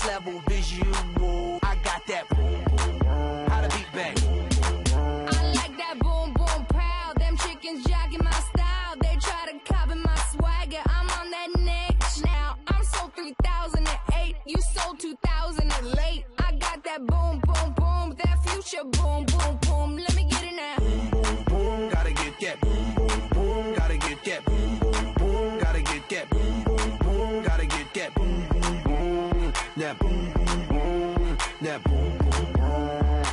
next level visual. I got that boom, boom, boom. How the beat bang? I like that boom, boom, pow. Them chickens jogging my style. They try to copy my swagger. I'm on that next now. I'm sold 3008. You sold 2000 and late. I got that boom, boom, boom. That future boom, boom, boom. Let me get it now. Boom, boom, boom. Gotta get that boom, boom, boom. Gotta get that boom, boom, boom. Gotta get that boom, boom, boom. Gotta get that boom, boom, boom. That boom, boom, boom. That boom, boom, boom.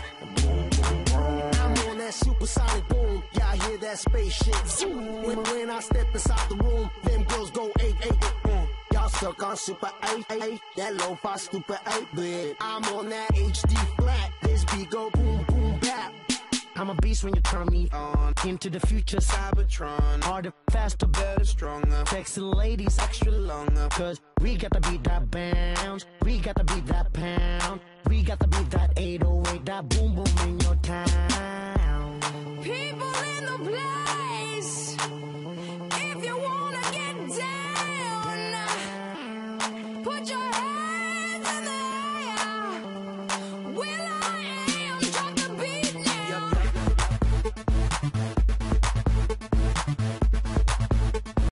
I'm on that supersonic boom. Y'all hear that spaceship zoom. When I step inside the room, them girls go 8-8. Y'all stuck on super 8-8. That lo-fi stupid 8-bit. I'm on that HD flat. This beat go boom, boom, bap. I'm a beast when you turn me on. Into the future, Cybertron. Harder, faster, better, stronger. Sexy ladies, extra longer. Cause we got to beat that bounce. We got to beat that pound. We got to beat that 808. That boom boom in your town.